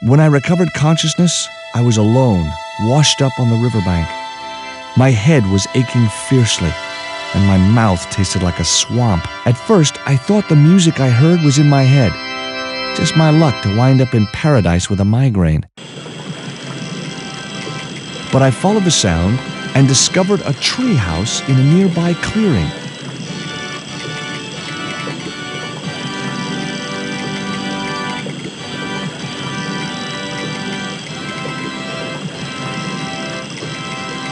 When I recovered consciousness, I was alone, washed up on the riverbank. My head was aching fiercely, and my mouth tasted like a swamp. At first, I thought the music I heard was in my head. Just my luck to wind up in paradise with a migraine. But I followed the sound and discovered a tree house in a nearby clearing.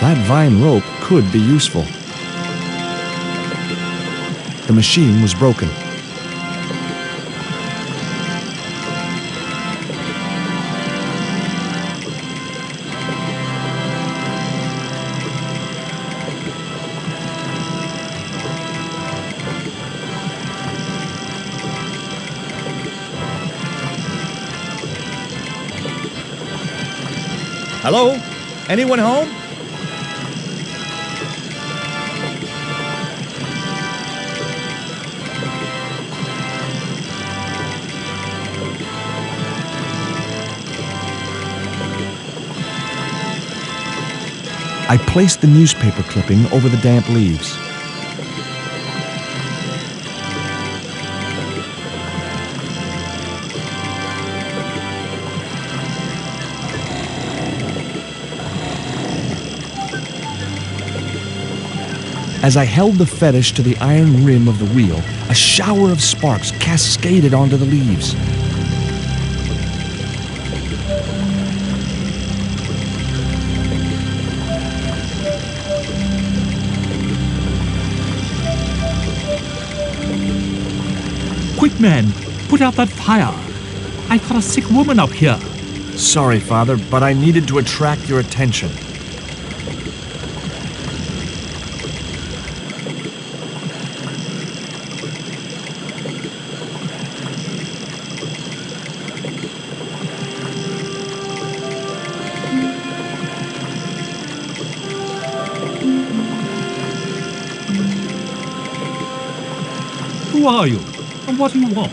That vine rope could be useful. The machine was broken. Hello? Anyone home? I placed the newspaper clipping over the damp leaves. As I held the fetish to the iron rim of the wheel, a shower of sparks cascaded onto the leaves. Quick, man, put out that fire. I've got a sick woman up here. Sorry, Father, but I needed to attract your attention. Who are you? And what do you want?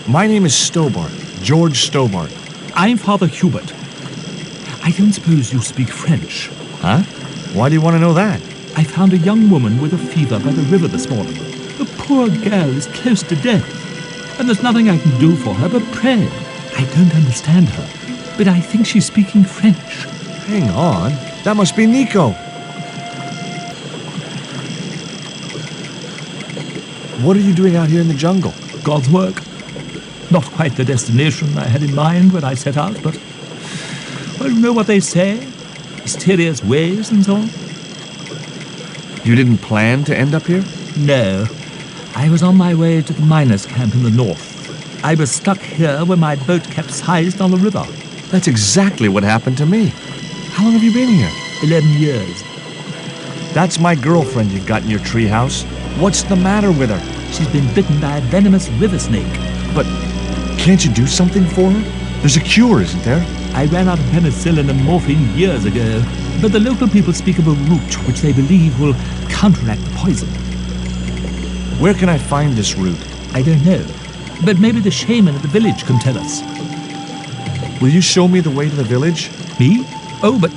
My name is Stobbart, George Stobbart. I'm Father Hubert. I don't suppose you speak French. Huh? Why do you want to know that? I found a young woman with a fever by the river this morning. The poor girl is close to death, and there's nothing I can do for her but pray. I don't understand her, but I think she's speaking French. Hang on, that must be Nico. What are you doing out here in the jungle? God's work. Not quite the destination I had in mind when I set out, but, well, you know what they say? Mysterious ways and so on. You didn't plan to end up here? No. I was on my way to the miners' camp in the north. I was stuck here when my boat capsized on the river. That's exactly what happened to me. How long have you been here? 11 years. That's my girlfriend you've got in your treehouse. What's the matter with her? She's been bitten by a venomous river snake. But can't you do something for her? There's a cure, isn't there? I ran out of penicillin and morphine years ago, but the local people speak of a root which they believe will counteract the poison. Where can I find this root? I don't know, but maybe the shaman at the village can tell us. Will you show me the way to the village? Me? Oh, but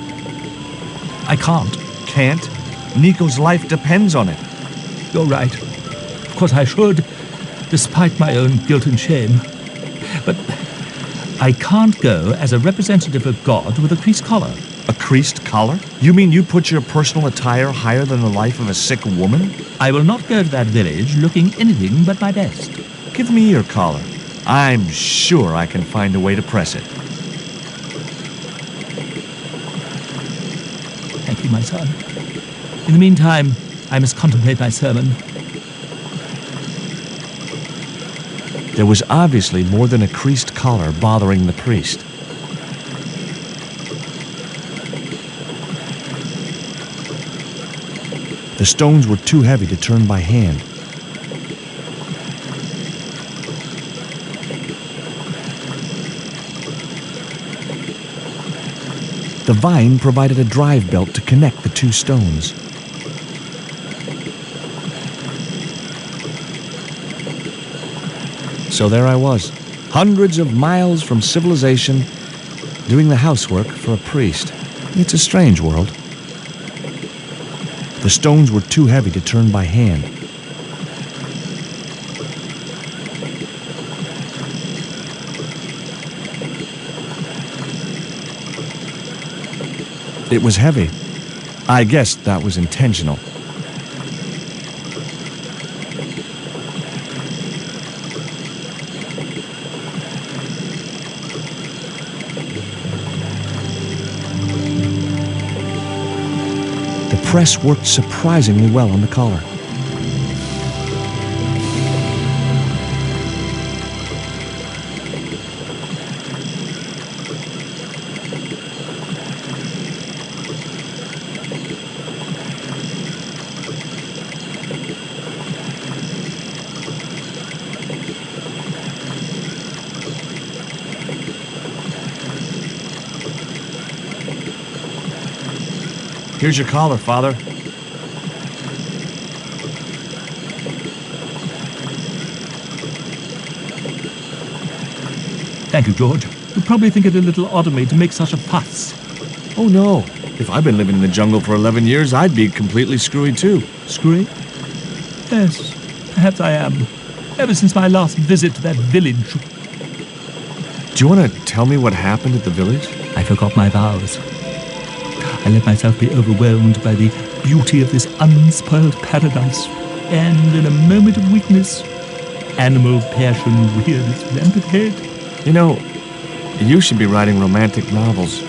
I can't. Can't? Nico's life depends on it. You're right. Of course I should, despite my own guilt and shame. But I can't go as a representative of God with a creased collar. A creased collar? You mean you put your personal attire higher than the life of a sick woman? I will not go to that village looking anything but my best. Give me your collar. I'm sure I can find a way to press it. Thank you, my son. In the meantime, I must contemplate my sermon. There was obviously more than a creased collar bothering the priest. The stones were too heavy to turn by hand. The vine provided a drive belt to connect the two stones. So there I was, hundreds of miles from civilization, doing the housework for a priest. It's a strange world. The stones were too heavy to turn by hand. It was heavy. I guess that was intentional. The press worked surprisingly well on the collar. Here's your collar, Father. Thank you, George. You'll probably think it a little odd of me to make such a fuss. Oh, no. If I've been living in the jungle for 11 years, I'd be completely screwy, too. Screwy? Yes, perhaps I am. Ever since my last visit to that village. Do you want to tell me what happened at the village? I forgot my vows. I let myself be overwhelmed by the beauty of this unspoiled paradise, and in a moment of weakness, animal passion reared its rampant head. You know, you should be writing romantic novels.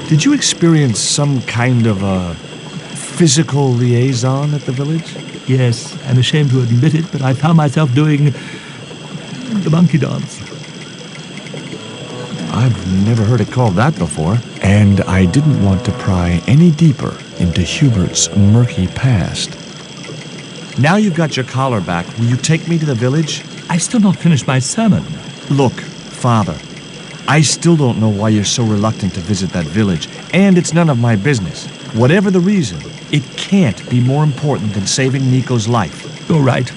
Did you experience some kind of a physical liaison at the village? Yes, I'm ashamed to admit it, but I found myself doing the monkey dance. I've never heard it called that before. And I didn't want to pry any deeper into Hubert's murky past. Now you've got your collar back, will you take me to the village? I've still not finished my sermon. Look, Father, I still don't know why you're so reluctant to visit that village, and it's none of my business. Whatever the reason, it can't be more important than saving Nico's life. You're right.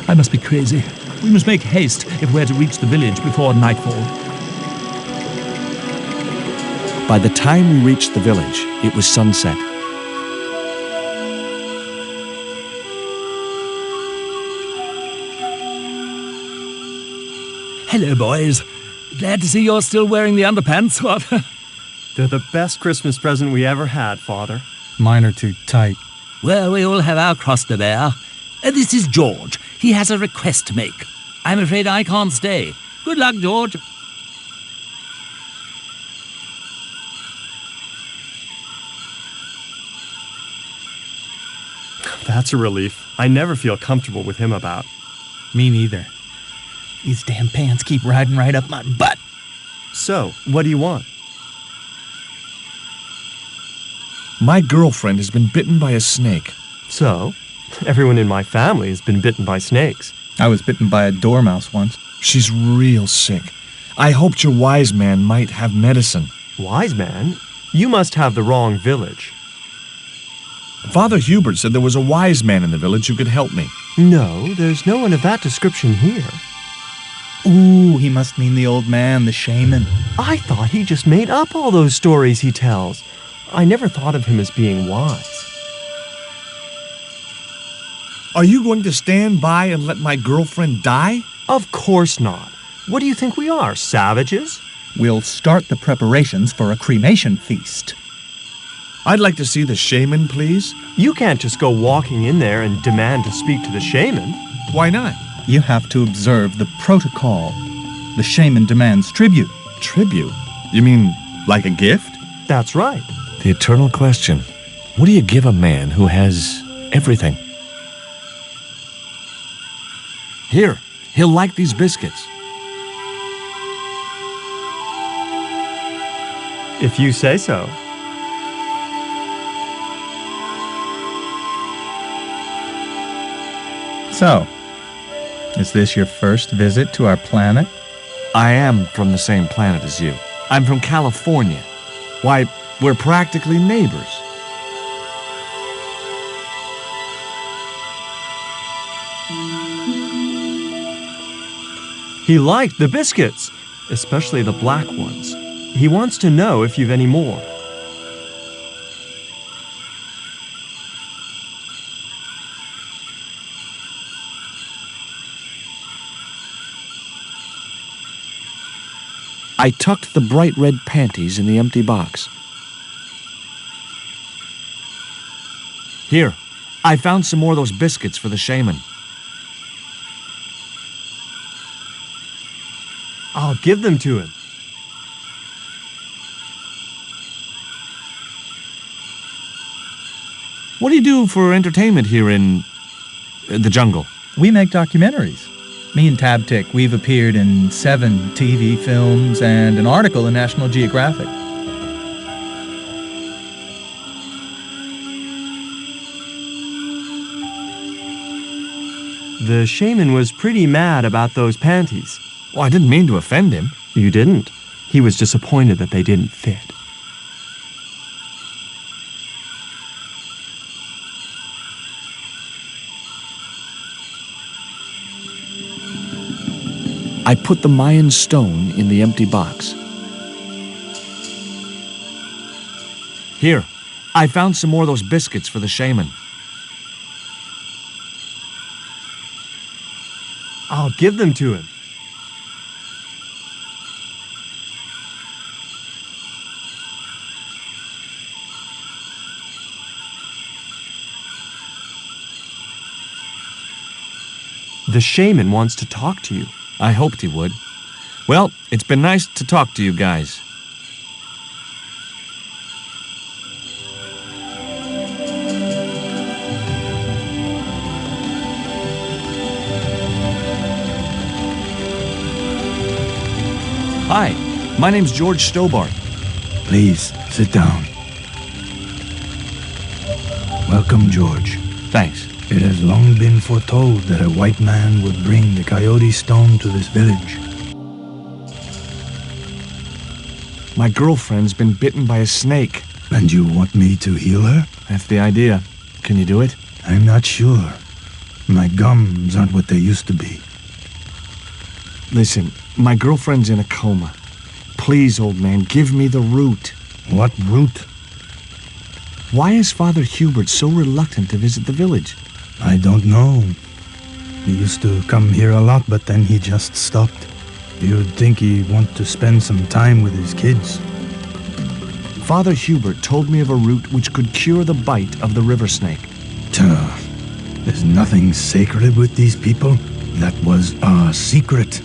I must be crazy. We must make haste if we're to reach the village before nightfall. By the time we reached the village, it was sunset. Hello, boys. Glad to see you're still wearing the underpants. What? They're the best Christmas present we ever had, Father. Mine are too tight. Well, we all have our cross to bear. This is George. He has a request to make. I'm afraid I can't stay. Good luck, George. That's a relief. I never feel comfortable with him about. Me neither. These damn pants keep riding right up my butt. So, what do you want? My girlfriend has been bitten by a snake. So, everyone in my family has been bitten by snakes. I was bitten by a dormouse once. She's real sick. I hoped your wise man might have medicine. Wise man? You must have the wrong village. Father Hubert said there was a wise man in the village who could help me. No, there's no one of that description here. Ooh, he must mean the old man, the shaman. I thought he just made up all those stories he tells. I never thought of him as being wise. Are you going to stand by and let my girlfriend die? Of course not. What do you think we are, savages? We'll start the preparations for a cremation feast. I'd like to see the shaman, please. You can't just go walking in there and demand to speak to the shaman. Why not? You have to observe the protocol. The shaman demands tribute. Tribute? You mean like a gift? That's right. The eternal question. What do you give a man who has everything? Here, he'll like these biscuits. If you say so. So, is this your first visit to our planet? I am from the same planet as you. I'm from California. Why, we're practically neighbors. He liked the biscuits, especially the black ones. He wants to know if you've any more. I tucked the bright red panties in the empty box. Here, I found some more of those biscuits for the shaman. I'll give them to him. What do you do for entertainment here in the jungle? We make documentaries. Me and Tabtic, we've appeared in 7 TV films and an article in National Geographic. The shaman was pretty mad about those panties. Well, I didn't mean to offend him. You didn't. He was disappointed that they didn't fit. I put the Mayan stone in the empty box. Here, I found some more of those biscuits for the shaman. I'll give them to him. The shaman wants to talk to you. I hoped he would. Well, it's been nice to talk to you guys. Hi, my name's George Stobbart. Please, sit down. Welcome, George. Thanks. It has long been foretold that a white man would bring the coyote stone to this village. My girlfriend's been bitten by a snake. And you want me to heal her? That's the idea. Can you do it? I'm not sure. My gums aren't what they used to be. Listen, my girlfriend's in a coma. Please, old man, give me the root. What root? Why is Father Hubert so reluctant to visit the village? I don't know. He used to come here a lot, but then he just stopped. You'd think he'd want to spend some time with his kids. Father Hubert told me of a root which could cure the bite of the river snake. There's nothing sacred with these people. That was our secret,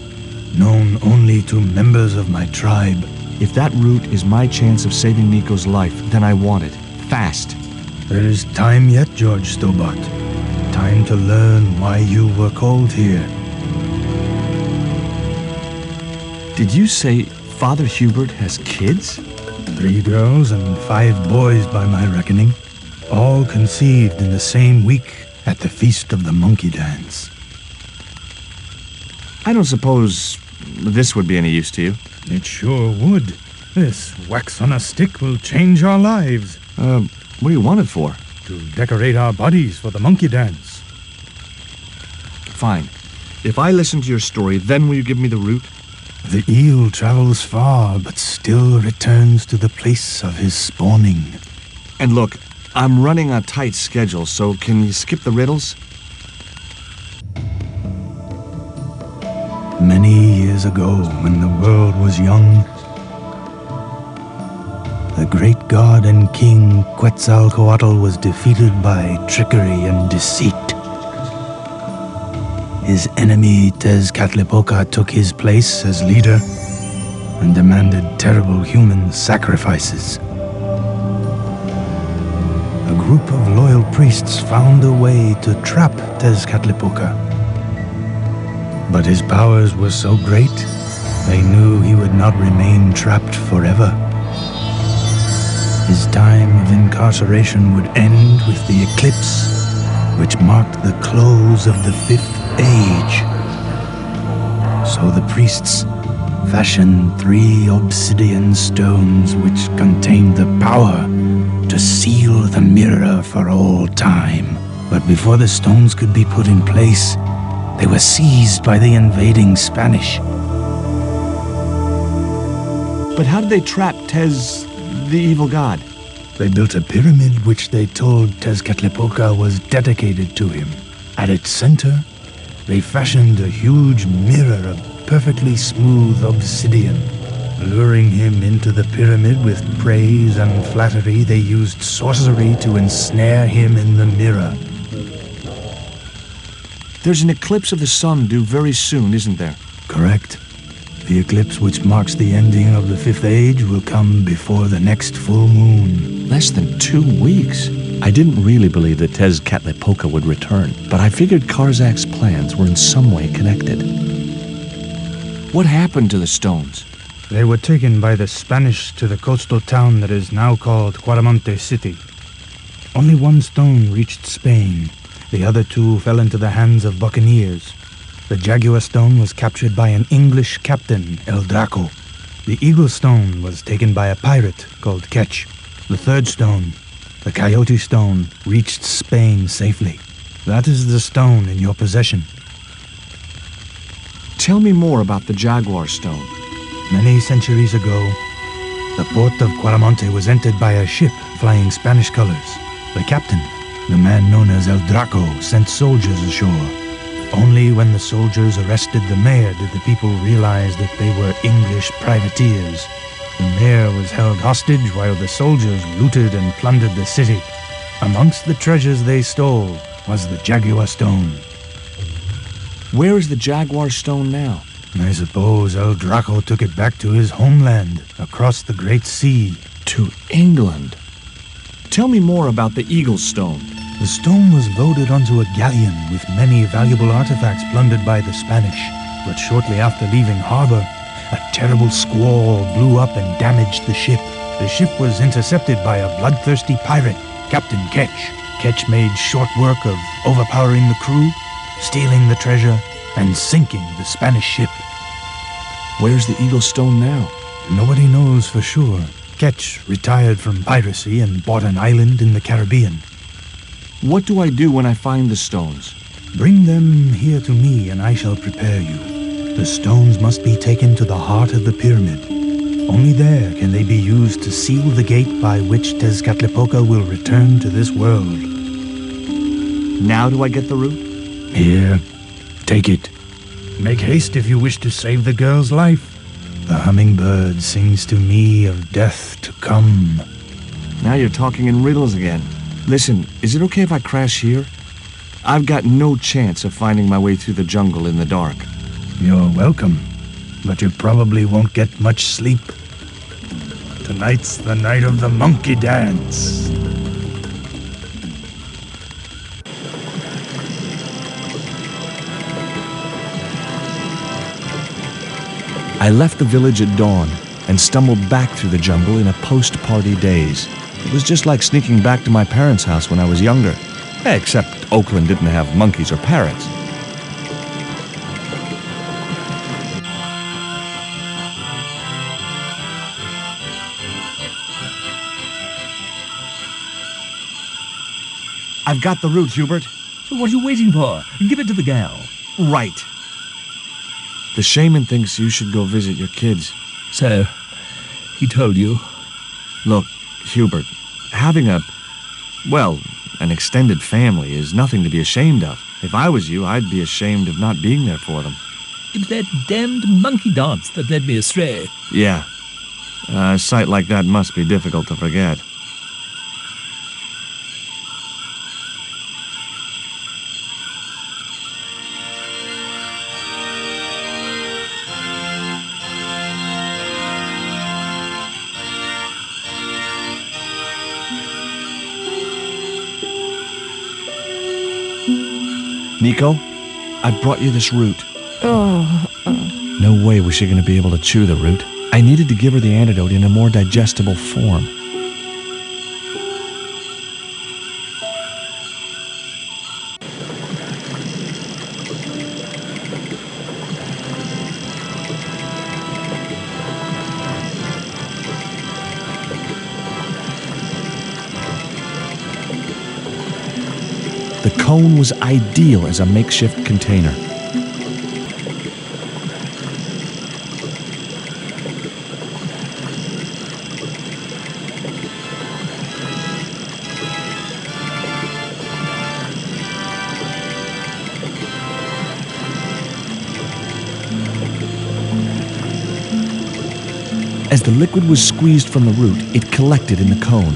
known only to members of my tribe. If that root is my chance of saving Nico's life, then I want it. Fast. There is time yet, George Stobbart. Time to learn why you were called here. Did you say Father Hubert has kids? 3 girls and 5 boys by my reckoning. All conceived in the same week at the Feast of the Monkey Dance. I don't suppose this would be any use to you. It sure would. This wax on a stick will change our lives. What do you want it for? To decorate our bodies for the monkey dance. Fine. If I listen to your story, then will you give me the root? The eel travels far, but still returns to the place of his spawning. And look, I'm running a tight schedule, so can you skip the riddles? Many years ago, when the world was young, the great god and king Quetzalcoatl was defeated by trickery and deceit. His enemy Tezcatlipoca took his place as leader and demanded terrible human sacrifices. A group of loyal priests found a way to trap Tezcatlipoca. But his powers were so great, they knew he would not remain trapped forever. His time of incarceration would end with the eclipse, which marked the close of the 5th age. So the priests fashioned 3 obsidian stones which contained the power to seal the mirror for all time. But before the stones could be put in place, they were seized by the invading Spanish. But how did they trap Tez, the evil god? They built a pyramid which they told Tezcatlipoca was dedicated to him. At its center, they fashioned a huge mirror of perfectly smooth obsidian. Luring him into the pyramid with praise and flattery, they used sorcery to ensnare him in the mirror. There's an eclipse of the sun due very soon, isn't there? Correct. The eclipse which marks the ending of the Fifth Age will come before the next full moon. Less than 2 weeks. I didn't really believe that Tezcatlipoca would return, but I figured Karzak's plans were in some way connected. What happened to the stones? They were taken by the Spanish to the coastal town that is now called Cuaramonte City. Only one stone reached Spain. The other two fell into the hands of buccaneers. The Jaguar stone was captured by an English captain, El Draco. The Eagle stone was taken by a pirate called Ketch. The third stone, the Coyote stone, reached Spain safely. That is the stone in your possession. Tell me more about the Jaguar stone. Many centuries ago, the port of Cuaramonte was entered by a ship flying Spanish colors. The captain, the man known as El Draco, sent soldiers ashore. Only when the soldiers arrested the mayor did the people realize that they were English privateers. The mayor was held hostage while the soldiers looted and plundered the city. Amongst the treasures they stole was the Jaguar stone. Where is the Jaguar stone now? I suppose El Draco took it back to his homeland, across the Great Sea. To England. Tell me more about the Eagle stone. The stone was loaded onto a galleon with many valuable artifacts plundered by the Spanish. But shortly after leaving harbor, a terrible squall blew up and damaged the ship. The ship was intercepted by a bloodthirsty pirate, Captain Ketch. Ketch made short work of overpowering the crew, stealing the treasure, and sinking the Spanish ship. Where's the Eagle stone now? Nobody knows for sure. Ketch retired from piracy and bought an island in the Caribbean. What do I do when I find the stones? Bring them here to me and I shall prepare you. The stones must be taken to the heart of the pyramid. Only there can they be used to seal the gate by which Tezcatlipoca will return to this world. Now do I get the root? Here, take it. Make haste if you wish to save the girl's life. The hummingbird sings to me of death to come. Now you're talking in riddles again. Listen, is it okay if I crash here? I've got no chance of finding my way through the jungle in the dark. You're welcome, but you probably won't get much sleep. Tonight's the night of the monkey dance. I left the village at dawn and stumbled back through the jungle in a post-party daze. It was just like sneaking back to my parents' house when I was younger, except Oakland didn't have monkeys or parrots. I've got the root, Hubert. So what are you waiting for? Give it to the gal. Right. The shaman thinks you should go visit your kids. So, he told you? Look, Hubert, having an extended family is nothing to be ashamed of. If I was you, I'd be ashamed of not being there for them. It was that damned monkey dance that led me astray. Yeah. A sight like that must be difficult to forget. Nico, I brought you this root. No way was she going to be able to chew the root. I needed to give her the antidote in a more digestible form. The cone was ideal as a makeshift container. As the liquid was squeezed from the root, it collected in the cone.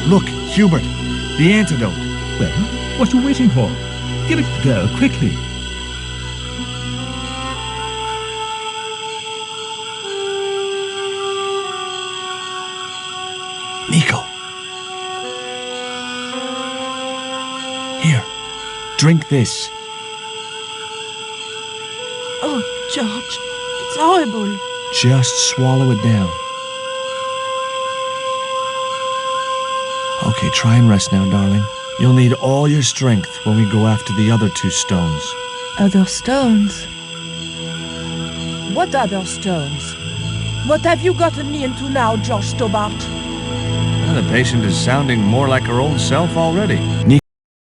Look, Hubert, the antidote. Well, what are you waiting for? Give it to the girl, quickly. Nico. Here, drink this. Oh, George, it's horrible. Just swallow it down. Okay, try and rest now, darling. You'll need all your strength when we go after the other 2 stones. Other stones? What other stones? What have you gotten me into now, George Stobbart? Well, the patient is sounding more like her old self already.